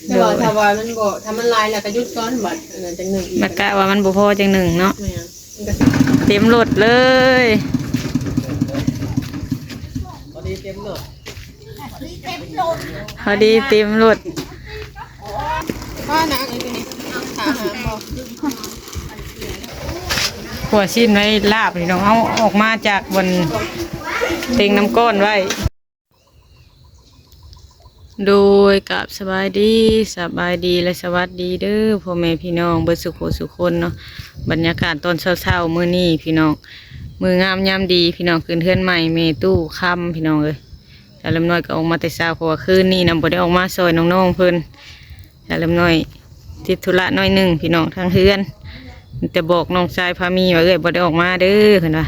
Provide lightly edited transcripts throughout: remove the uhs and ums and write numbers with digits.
แต่ว่าถ้าว่ามันบ่ถ้ามันลายแล้วก็หยุดก่อนบัดอันนั้นจังหนึ่งอีก บัดกะว่ามันบ่พอจังหนึ่งเนาะ แม่นมันก็สิ เต็มรถเลยพอดีเต็มรถว่านักอันนี้ขาหาบ่ หัวชิ้นไว้ลาบนี่น้องเอาออกมาจากบนเต็งน้ำก้อนไว้โดยกับสบายดีและสวัสดีเด้อพ่อแม่พี่น้องเบิดสุขสุขคนเนาะบรรยากาศตอนเช้าๆมื้อนี้พี่น้องมืองามยามดีพี่น้องคืนเทือนใหม่เมตู้ค่ำพี่น้องเอ้ยแต่ลำน้อยก็ออกมาแต่เช้าเพราะว่าคืนนี้นำบ่ได้ออกมาซอยน้องๆเพิ่นแต่ลำน้อยติดธุระน้อยหนึงพี่น้องทางเฮือนแต่บอกน้องชายพามีว่าเอ้ยบ่ได้ออกมาเด้อเพิ่นว่า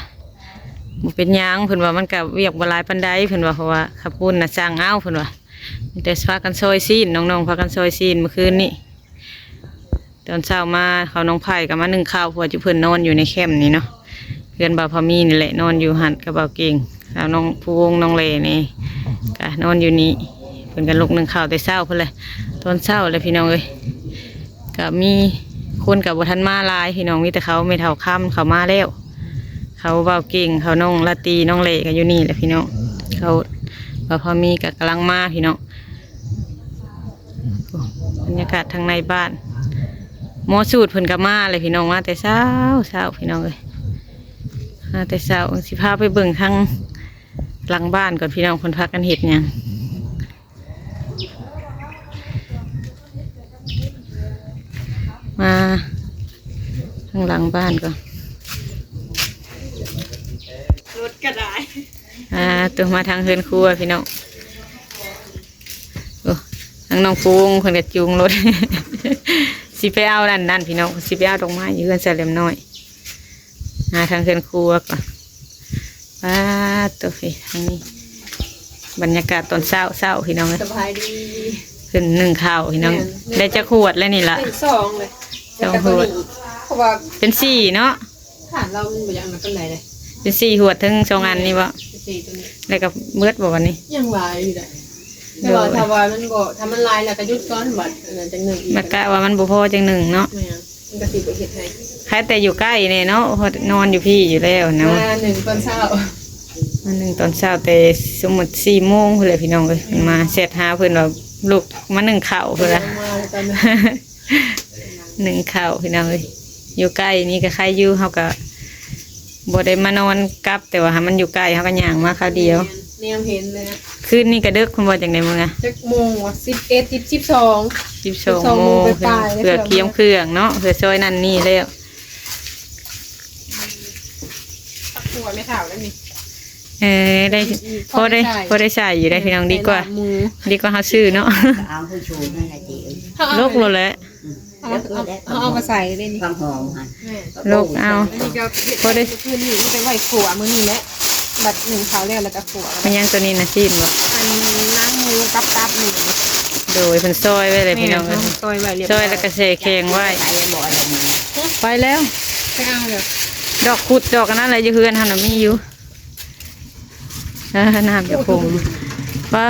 บ่เป็นหยังเพิ่นว่ามันก็เวียกบ่หลายปานใดเพิ่นว่าเพราะว่าขับปุ่นน่ะสร้างเอาเพิ่นว่ามีแต่พากันซอยซีนน้องๆพากันซอยซีนเมื่อคืนนี้ตอนเช้ามาเขาน้องไผ่ก็มานึ่งข้าวเพราะว่าจุเพิ่นนอนอยู่ในแคมป์นี่เนาะเพื่อนบ่าวพามีนี่แหละนอนอยู่หันกับบ่าวเก่งแล้วน้องผู้วงน้องเลนี่ก็นอนอยู่นี่เพิ่นก็ลุกนึ่งข้าวแต่เช้าเพิ่นเลยตอนเช้าเลยพี่น้องเอ้ยก็มีคนกับบ่ทันมาหลายพี่น้องมีแต่เขาไม่เท่าค่ำเขามาแล้วเขาบ่าวเก่งเขาน้องละตีน้องเลก็อยู่นี่แหละพี่น้องเขาบ่าวพามีก็กำลังมาพี่น้องบรรยากาศทางในบ้านหมอสูตรเพิ่นก็มาเลยพี่น้องมาแต่เช้าพี่น้องเอ้ยมาแต่เช้าสิพาไปเบิ่งทางหลังบ้านก่อนพี่น้องเพิ่นพากันเฮ็ดหยังมาทางหลังบ้านก่อนรถก็ได้ตัวมาทางเฮือนครัวพี่น้องโอ้ทางน้องฟูงเพิ่นก็จูงรถ สิไปเอานั่นพี่น้องสิไปเอาดอกไม้อยู่เฮือนเสลียมน้อยทางเฮือนครัวก่อนตัวพี่ทางนี้บรรยากาศตอนเช้าพี่น้องเลย สบายดี ขึ้นนึ่งข้าวพี่น้องได้จะขวดแล้วนี่ละสองเลย สองขวดเพราะว่าเป็นสี่เนาะฐานเรามันบ่ยังนั้นปานใดเลย เป็นสี่ขวดทั้งสองอันนี่บ่ สี่ตัวนี้ แล้วก็เบิดบ่วันนี้ ยังหลายอยู่ได้แต่ว่าถ้าว่ามันบ่ถ้ามันลายแล้วก็หยุดก่อนบัดอันนั้นจังหนึ่งอีก บัดกะว่ามันบ่พอจังหนึ่งเนาะ แม่นมันก็สิบ่เฮ็ดให้ ใครแต่อยู่ใกล้เนี่ยเนาะเพราะนอนอยู่พี่อยู่แล้วเนาะ มาหนึ่งตอนเช้า อันหนึ่งตอนเช้าแต่สมมุติ4 โมงเพิ่นเลยพี่น้องเลยมาเสร็จหาเพิ่นว่าลูกมานึ่งข้าวเพิ่นละ มาตอนนั้น นึ่งข้าวพี่น้องเลยอยู่ใกล้นี่ก็ใครอยู่เฮาก็บ่ได้มานอนกลับแต่ว่าหามันอยู่ใกล้เฮาก็ย่างมาคราวเดียว แนมเห็นเลยนะ คืนนี้ก็ดึกคุณบ่จังได๋มื้ออะ จักโมงวะ12 12 โมง ไปปลายๆ เพื่อเคี่ยมเครื่องเนาะเพื่อซอยนั่นนี่แล้ว ตักหัวไม่ถาวแล้วนี่ ได้พอได้ใส่อยู่ได้พี่น้องดีกว่าเฮาซื้อเนาะ เอาผู้ชูนั่นแหละจี โลกโลดแล้ว เอามาใส่เลยนี่ ความหอมค่ะ โลกเอา อันนี้ก็พอได้คืนนี้ไปไหวขัวมื้อนี้แหละบัดหนึ่งเขาแล้วก็ขัว มันยังตัวนี้นะซีนบ่ อันน้ำมูกับตับหนึ่ง โดยเพิ่นซอยไว้เลยพี่น้องเอ้ย ซอยไว้เรียบ ซอยแล้วก็เสแข็งไว้ ใส่บ่ออะไรมือ ไปแล้ว ไปเอาเลย ดอกขุดดอกอันนั้นอะไรอยู่เฮือนหั่นน่ะมีอยู่น้ำจะคงป้า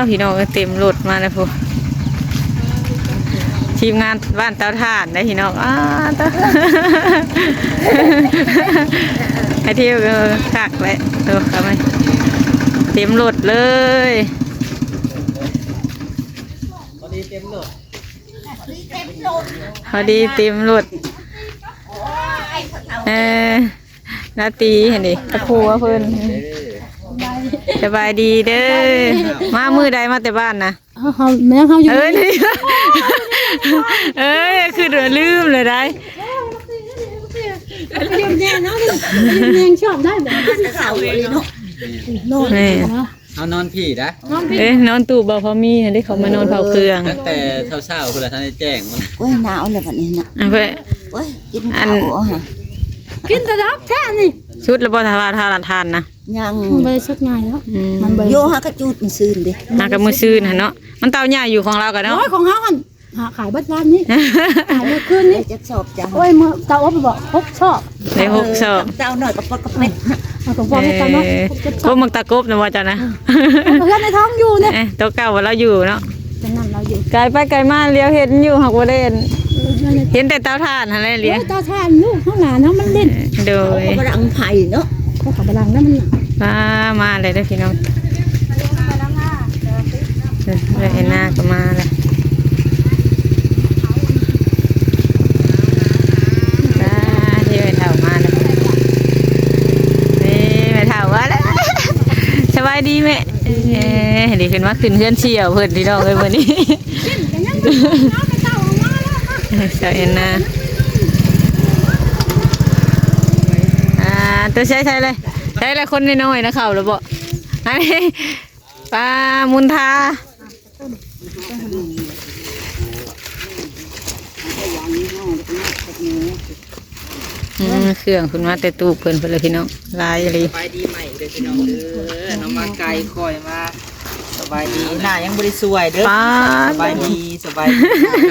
พี่น้องเต็มรถมาแล้วพุ่นทีมงานบ้านเตาถ่านได้พี่น้องเตา ให้เที่ยวก็คักเลยตัวเขาไหมเต็มรถเลยพอดีเต็มรถนาตีเห็นดิตะคูว่าเพิ่นสบายดีเด้อมามือใดมาแต่บ้านนะ แม่เขาอยู่ นี่ คือเดือลืมเลยได้ แย่นะแย่ชอบได้แบบสาวเลยเนาะนอน เอานอนพี่นะ นอนตู่บ่พอมีได้เขามานอนเผาเครื่อง ตั้งแต่เช้าๆคุณละท่านได้แจ้งมัน โอ้ยหนาวเลยวันนี้นะ เพื่อ โอ้ยกินข้าวฮะ กินแต่ดับแค่นี่ ชุดแล้วบ่ทาทานนะ ยัง ไปสักไงแล้วมันไป โยฮะกระจูดมันซื่นดิ หากับมือซื่นเนาะมันเตาใหญ่อยู่ของเรากันเนาะ น้อยของเขามันหาขายบัตรวันนี้ขายเมื่อคืนนี้ จะสอบจัง โอ้ยมือเตาอบบอกพกชอบ ใน6 ศอก เจ้าหน่อยกับปลากระเป็ด เอาของพ่อให้กันเนาะ พวกมักตะกบนะว่าจ้ะนะ เพื่อนในท้องอยู่เนี่ย ตัวเก่าว่าเราอยู่เนาะ จังนั้นเราอยู่ ก ไกลไปไกลมาเลี้ยวเห็นอยู่หักบ่ได้เห็นแต่เตาถ่านหั่นแหละเลี้ยว ตาทานลูกข้างหลานเนาะมันเล่น โดย เขากำลังไผ่เนาะเขากำลังนั่นมัน มาเลยเด้อพี่น้องเลยเห็นหน้าก็มาเลยที่ไปเท่ามาเลยนี่ไปเท่ามาแล้วสบายดีไหมดีขึ้นว่าขึ้นเพื่อนเชี่ยวเพื่อนพี่น้องเลยวันนี้เจ้าเอ็นนะตัวใช้เลยใช้เลยคนน้อยๆนะเขาหรือเปล่าอันนี้ปลามุนทาเครื่องคุณมาแต่ตู้เพิ่นเลยพี่น้องลายอะไร สบายดีใหม่เด้อพี่น้องเด้อน้องมาไกลคอยมาสบายดีหน้ายังบ่ได้สวยเด้อ ป้า สบายดีสบายดี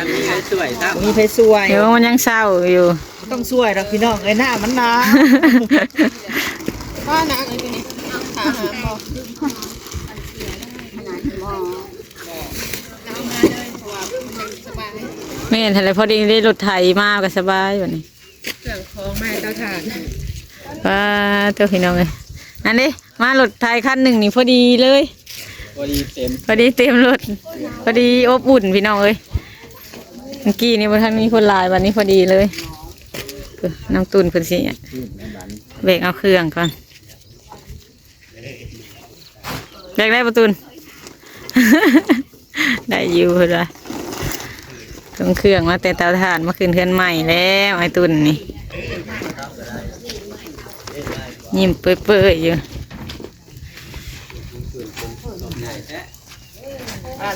อันนี้ให้สวยซะ มีเพชรสวย เดี๋ยวมันยังเศร้าอยู่ ต้องสวยดอกพี่น้องเอ้ยหน้ามันหนา ว่านะไอ้ตัวนี้หาบ่สบาย ไม่เห็นอะไรพอดีได้รถไถมาก็สบายอยู่นี่ เครื่องของแม่เตาถ่าน ป้าเจ้าพี่น้องเลยอันนี้มารถไถคันหนึ่งนี่พอดีเลย พอดีเต็ม พอดีเต็มรถพอดีอบอุ่นพี่น้องเอ้ยเมื่อกี้นี่บนทางนี้คนหลายวันนี้พอดีเลยน้ำตุนเพิ่นสิเบรกเอาเครื่องก่อนเบรกได้ประตุน ได้อยู่เพิ่นว่าต้องเครื่องมาแต่เตาถ่านมาขึ้นเทือนใหม่แล้วไอ้ตุนนี่ยิ้มเปื่อยๆอยู่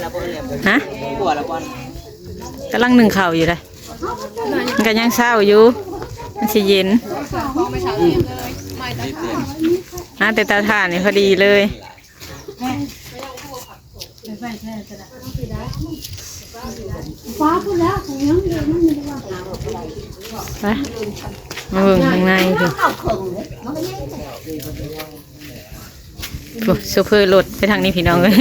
ละบ่เนี่ย ฮะ ปวดละบ่ กำลังนึ่งข้าวอยู่เลยมันก็ยังเศร้าอยู่มันสิเย็น ของไม่เช้าเย็นเลยไม่เตาถ่าน แต่เตาถ่านนี่พอดีเลยไปมาเบิ่งข้างในดูซูเปอร์รถไปทางนี้พี่น้องเลย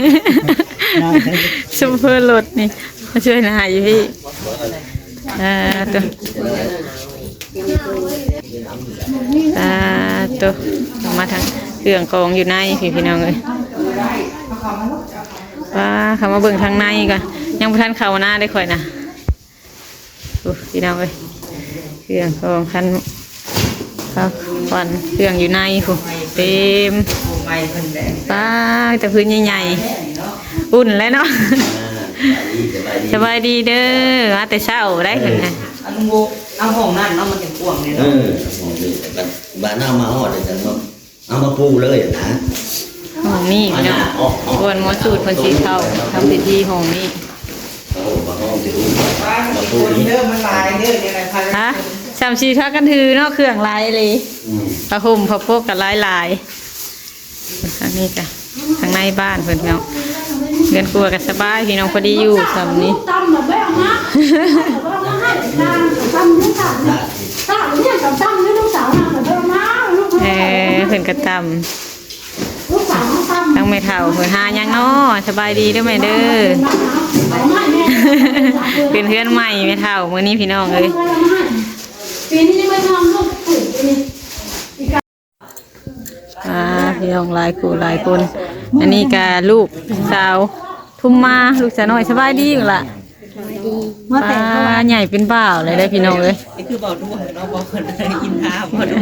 ซูเปอร์รถนี่มาช่วยนายอยู่พี่ตัวตัวมาทางเครื่องกองอยู่ในพี่น้องเลยว้าเขามาเบิ่งทางในก่อนยังบ่ทันเข้าหน้าได้ค่อยนะพี่น้องเลยเครื่องกองคันครับฟันเครื่องอยู่ในผู้เต็ม ใหม่เพิ่นแดง ป้าแต่พื้นใหญ่ๆอุ่นเลยเนาะสบายดีเด้อมาแต่เช้าได้เห็นไง อันโมเอาห้องนั่นเนาะมันเป็นกว้างนี่ เอ เนาะ อมองดูแต่บ้านเอามาหอดแต่เอามาปูเลยนะ ห้องนี้พี่น้องกวนหมอสูตรคนสีเข้าทำพิธีห้องนี้ เอามาห้องที่ดูมาปู ตัว นี่ เด้อมันลายเด้อยังไงพัน ฮะสามชีทักกันถือเนาะเครื่องลายเลยผ้าห่มผ้าโพกกับลายทางนี้กันทางในบ้านเพื่อนเนาะเงินกลัวกันสบายพี่น้องพอดีอยู่สำนี้ ตำแบบไม่เอานะเอามาให้นางตำลูกสาวเนี่ยตำเนี่ยกับตำนี่ลูกสาวนางแบบไม่เอานะลูก เเพื่อนกระต ลูกสาวตำ ำทั้งไม่เท่าเพื่อนหายังเนาะสบายดีเด้อแม่เด้อ เอามาแม่ เป็นเพื่อนใหม่ไม่เท่ามื้อนี้พี่น้องเลย ปีนี้ไม่ทำลูกปุ๋ยปีนี้ พี่น้องหลายคู่หลายคน อันนี้ก็ลูกสาวทุ่มมาลูกสาวน้อยสบายดีอยู่ล่ะใหญ่เป็นบ่าวเลยได้พี่น้องเลย นี่คือเบาด้วยเนาะบ่เพิ่นอินทาบ่ด้วย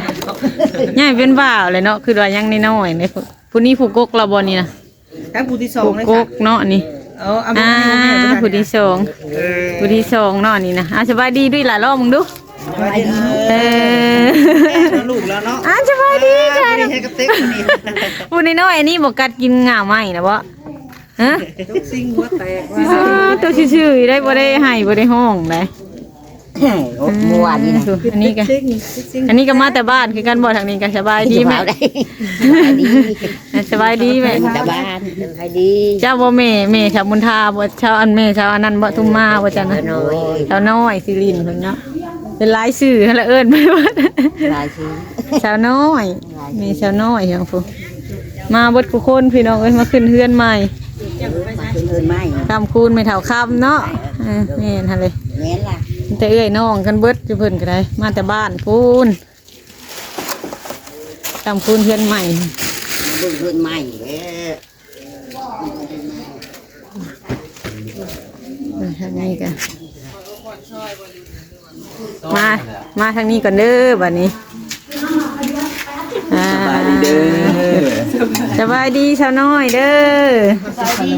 ใหญ่เป็นบ่าวเลยเนาะคือว่ายังน้อยๆเลยผู้นี้ผู้กกเราบ่นี่นะ ทั้งผู้ที่สอง ผู้ เลย ก ค่ะ กเนาะนี่ เอามาให้แม่ ผู้ที่สองผู้ที่สองเนาะนี่นะสบายดีด้วยล่ะรอบมึงดู สบายดี เออ ลูกแล้วเนาะ สบายดีค่ะ ดีให้กับเต็กคนนี้ ผู้น้อยๆอันนี้บอกกัดกินง่าไหมนะบ่ฮะ ทุกสิ่งหัวแตกว่า ตัวชื่อๆได้บ่ได้ให้บ่ได้ห้องได้ เมื่อวานนี้นะ อันนี้ก็อันนี้ก็มาแต่บ้านคือกันบ่ทางนี้ก็สบายดีไหม ได้ สบายดีไหม ตาบ้านใครดี เจ้าบ่แม่ชาวมุนทาบ่ชาวอันแม่ชาวอันนั้นบ่ทุ่มมาบ่จังนะ น้อย ชาวน้อยสิรินเพิ่นเนาะเป็นหลายชื่อหั่นละเอิ้นไปว่า ลายชื่อ ชาวน้อยแม่ชาวน้อยจังฟูมาเบิดทุกคนพี่น้องเอ้ยมาขึ้นเฮือนใหม่ เงินไม้ คำคูณไม่เท่าคำเนาะแม่นหั่นเลย แม่นล่ะ แต่เอ้ยน้องกันเบิดอยู่เพิ่นก็ได้มาแต่บ้านพูนคำคูณเพื่อนใหม่ เบิ่งเงินไม้เด้อ ทางนี้กันมาทางนี้ก่อนเด้อบัดนี้อ่า สบายดีเด้อ สบายดีชาวน้อยเด้อสบายดี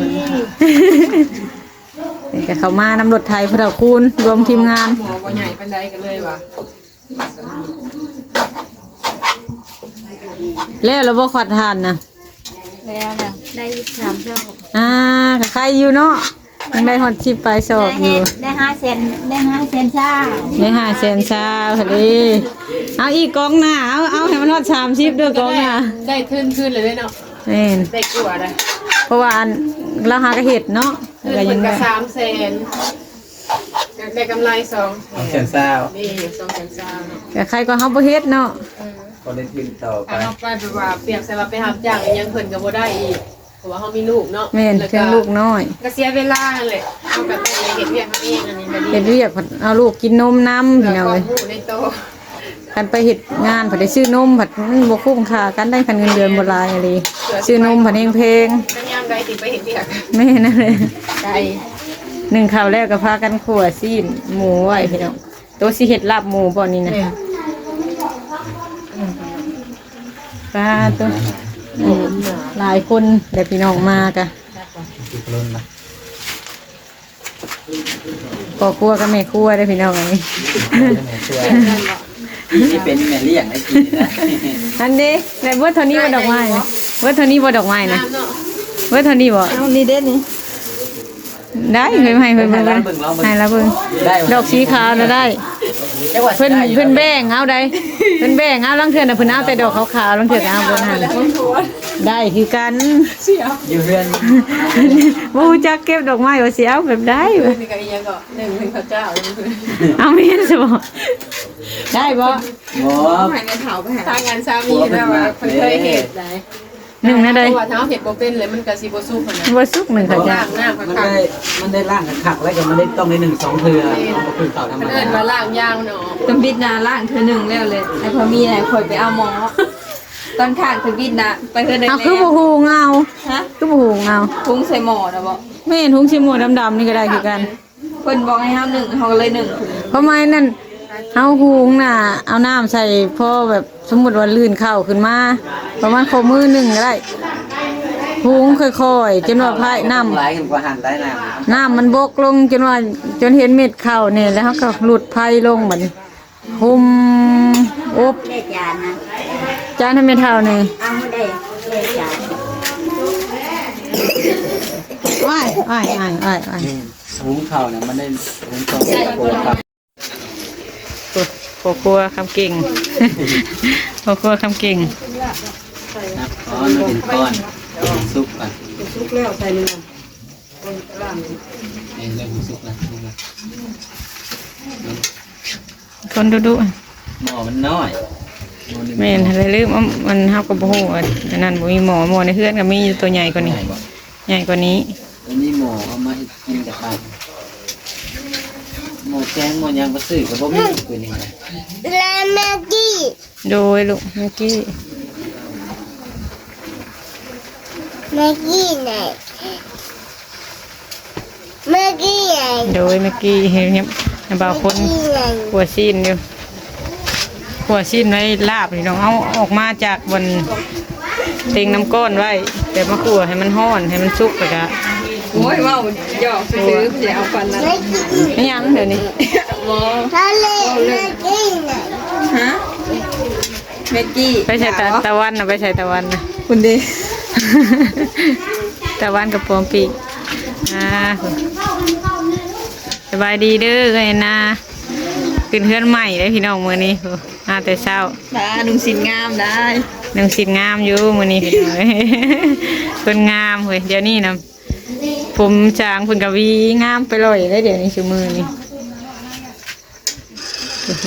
เดี๋ยวเขามานำรถไทยพระเดาคูณรวมทีมงาน หมอบ่ใหญ่ปานใดกันเลยว่ะ แล้วเราบ่ขวัดทานนะ แล้วเนี่ยได้3ช่อง ใครอยู่เนาะยังได้ฮอดชิปไปสอบอยู่ ได้5เซนได้5เซนซ่า ได้500,000ซาพอดีเอาอีกกองหน้าเอาให้มันฮอด30ด้วยกองหน้า ได้ขึ้นเลยเนาะ แม่น ได้กลัวได้ เพราะว่าอันเราหากระเห็ดเนาะ ขึ้น ก็ เหมื ยั อน ง กับ ได้ 300,000ได้กำไร2 เสียนเศร้า นี่2,000เนาะ แต่ใครก็เฮาบ่เฮ็ดเนาะ ก็ได้ขึ้นต่อไป ถ้าเฮาไปแบบว่าเปรียบใส่ว่าไปรับจ้างยังเพิ่นก็บ่ได้อีกเพราะว่าเฮามีลูกเนาะ แม่นเพียงลูกน้อย ก็เสียเวลาเลยเอาแบบเฮ็ดเวียกเฮาเองอันนี้ก็ดี เฮ็ดเวียกเอาลูกกินนมน้ำพี่น้อง เล เอ้ ย ย ในโต คันไปเฮ็ดงานผัดได้ซื้อนมผัดมันบ่คุ้มค่ากันได้คันเงินเดือนบ่หลายอะไรซื้อนมผัดเองเพลง กันยามใดสิไปเฮ็ดเวียก แม่นั่นเลย ได้ หนึ่งข้าวแรกก็พากันขั่วซีนหมูไว้พี่น้องตัวสิเฮ็ดลาบหมูบ่นี่นะปลาตัวหลายคนเดี๋ยวพี่น้องมากะพ่อครัวกับแม่ครัวได้อพี่น้องอันนี้ นี่เป็นแม่เลี้ยงได้กินนะ อันนี้ในเบิร์ดเท่านี้บ่ดอกไม้นะเบิร์ดเท่านี้บ่ดอกไม้นะ น้ำเนาะ เบิร์ดเท่านี้บ่ เอานี่เด้นี่ ได้เพิ่นให้เพิ่นเบิ่งกันให้ละเบิ่งดอกสีขาวน่ะได้เพิ่นแบ่งเอาได้เพิ่นแบ่งเอาลังเทื่อน่ะเพิ่นเอาแต่ดอกขาวๆลังเทื่อก็เอาเบิ่งหั่นได้คือกัน อยู่เพื่อน บ่รู้จักเก็บดอกไม้ว่าสิเอาแบบใด เพิ่นนี่ก็อีหยังก็หนึ่งเป็นข้าวเจ้าเพิ่น เอาแม่นสิบ่ได้บ่ หมอ ให้ในเฒ่าไปหาทางงานสามีนะว่าเพิ่นเคยเฮ็ดได้ หนึ่งนะได้ เพราะว่าถ้าเฮ็ดบ่เป็นเลยมันก็สิบ่สุกหั่นน่ะ บ่สุกหนึ่งเขาจะ ล้างน้ำ มัน คัก ได้ล่างขักแล้วก็มันได้ต้องได้1-2เทื่อก็คือต่อธรร ๆ ม มัน ดา เอิ้นว่าล้างยางเนาะ ตำบิดนะล่างเธอหนึ่งแล้วเลยไอ้พอมีไอ้คอยไปเอาหมอ ตอนข้างตำบิดนะไปเธอได้ เอา แล้ คือบ่ ว ฮู้เงา ฮะ คือบ่ฮู้เงา พุงใส่หมอนะบอก แม่นถุงชิมหมูดำๆนี่ก็ได้คือกัน คนบอกให้เฮาหนึ่งเขาก็เลยหนึ่ง เพราะไม่นั่นเอาหุงน่ะเอาน้ำใส่พอแบบสมมุติว่าลื่นเข้าขึ้นมาประมาณข้อมือหนึงก็ได้หุงค่อยๆจนว่าพายน้ำ หลายขึ้นกว่าหันได้น้ำ น้ำมันบกลงจนว่าจนเห็นเม็ดข้าวเนี่ยแล้วเขาก็หลุดไผ่ลงบัดนี้หุมอบ ได้จานนะ จานให้เม็ดเท่านี่ เอามาได้จาน อ้ายอ้ายอ้ายอ้ายอ้าย หุงข้าวเนี่ยมันได้หุงต้มโคครับ พ่อครัวคำเก่ง พ่อครัวคำเก่ง นะอ๋อมันเป็นก้อนซุปอ่ะ สุกแล้วใส่เลย เองเรื่องซุปนะ คนดุ หม้อมันน้อย ๆแม่นอะไรลืมมันเฮาก็บ่ฮู้อันนั้นบ่มีหมอในเฮือนก็มีอยู่ตัวใหญ่กว่านี้ ใหญ่บ่ ใหญ่กว่านี้ อันนี้หม้อเอามาให้กินกับข้าวหม้อแกงหม้อยางก็ซื้อกับบ่มีคือนี่นะ โดยลูกเมื่อกี้ โดยเมื่อกี้เห็นบ่าวคนหัวซีนอยู่หัวซีนไว้ลาบนี่น้องเอาออกมาจากบนเต็งน้ำก้อนไว้แต่มาขั่วให้มันร้อนให้มันสุกไปกะ โอ้ยว้าวหยอกซื้อเดี๋ยวเอาฟันนั้น ไม่ยังเดี๋ยวนี้ หมอฮะเมกกี้ ไปใส่ตะวันนะไปใส่ตะวันนะ คุณดี ตะวันกับปอมปีกสบายดีเด้อไงนะขึ้นเพื่อนใหม่เลยพี่น้องมื้อนี้มาแต่เช้า ตานุ่งสินงามได้ หนึ่งสินงามอยู่มื้อนี้พี่น้อง คนงามเฮ้ยเดี๋ยวนี้นะผมจางเพิ่นก็วีงามไปเลยได้เดี๋ยวนี้ชื่อมือนี่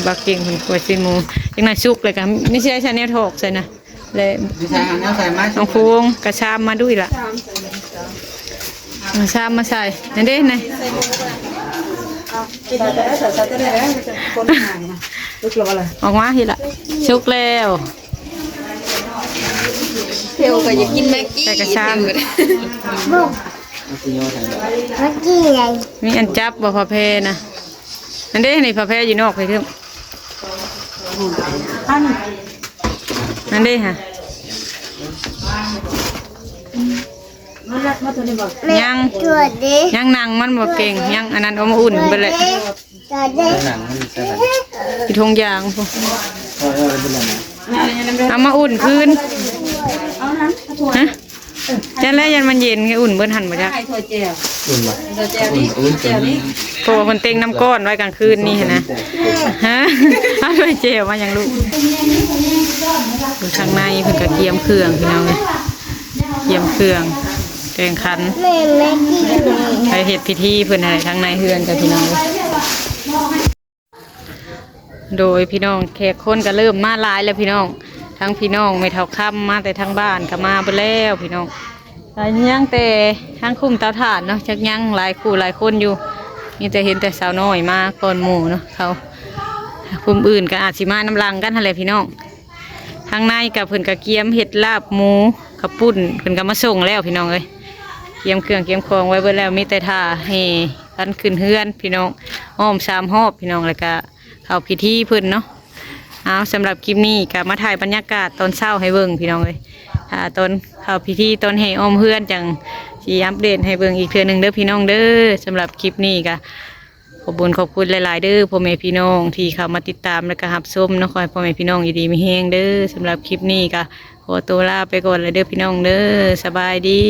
บักเก่งเพิ่นกลัวสิหมูจังน่ะสุกเลยก็ไม่ใช่ชาแนลทอกใส่นะเลย พี่ชายเอาแนวใส่มา น้องพวงกระชามมาด้วยล่ะ มาซ้ำมาใส่นั่นเด้ไหน ใส่ได้แล้วจะคนหายนะลูกเราอะไร ออกมาทีละชุกแล้ว เทลก็อยากกินแม็กกี้ ใส่กระชาม สิโยทาง มีอันจับบ่พอเพนะนั่นเด้นี่พอเพอยู่นอกไปเถอะ อัน นั่นเด้ฮะ มันรักมาตัวนี้บ่ ยังยังนั่งมันบ่เก่งยังอันนั้นเอามาอุ่นไปเลย หนังมันจะแบบ ที่ทงยางพุ่น เป็นอะไรนะ เอามาอุ่นคืน เอานั้นถั่ว ฮะจันแล้วยันมันเย็นไงอุ่นเบิ้นหันมาจ้ะ ให้ถั่วแจ่ว อุ่นบ่ ถั่วแจ่วนี่แจ่วนี่ เพราะว่าคนเต็งน้ำก้อนไว้กลางคืนนี่นะฮะเอาไปเจลมาอย่างลูกอยู่ข้างในเพิ่นก็เตรียมเครื่องพี่น้องเลยเตรียมเครื่องแกงคันไปเฮ็ดพิธีเพิ่นให้ทางในเฮือนกับพี่น้องเลยโดยพี่น้องแขกคนก็เริ่มมาหลายแล้วพี่น้องทั้งพี่น้องไม่เท่าค่ำมาแต่ทางบ้านก็มาไปแล้วพี่น้องหลายยังแต่ทางคุ้มเตาถ่านเนาะจักยังหลายคู่หลายคนอยู่มีแต่เห็นแต่สาวน้อยมาก่อนหมู่เนาะเขาคุมอื่นก็อาจสิมาน้ำลังกันอะไรพี่น้องทางในกับเพิ่นกะเกียมเห็ดลาบหมูกระปุ่นเพิ่นก็มาส่งแล้วพี่น้องเอ้ยเกียมเครื่องเกียมของไว้เบิดแล้วมีแต่ท่าให้กันขึ้นเฮือนพี่น้องอ้อม3 รอบพี่น้องแล้วก็เข้าพิธีเพิ่นเนาะเอาสำหรับคลิปนี้ก็มาถ่ายบรรยากาศตอนเช้าให้เบิ่งพี่น้องเอ้ยตอนเข้าพิธีตอนให้อ้อมเฮือนจังสิอัปเดตให้เบิ่งอีกเทื่อนึงเด้อพี่น้องเด้อสำหรับคลิปนี้ก็ขอบคุณหลายๆเด้อพ่อแม่พี่น้องที่เข้ามาติดตามและก็รับชมเนาะขอให้พ่อแม่พี่น้องอยู่ดีมีแฮงเด้อสำหรับคลิปนี้ก็ขอตัวลาไปก่อนเลยเด้อพี่น้องเด้อสบายดี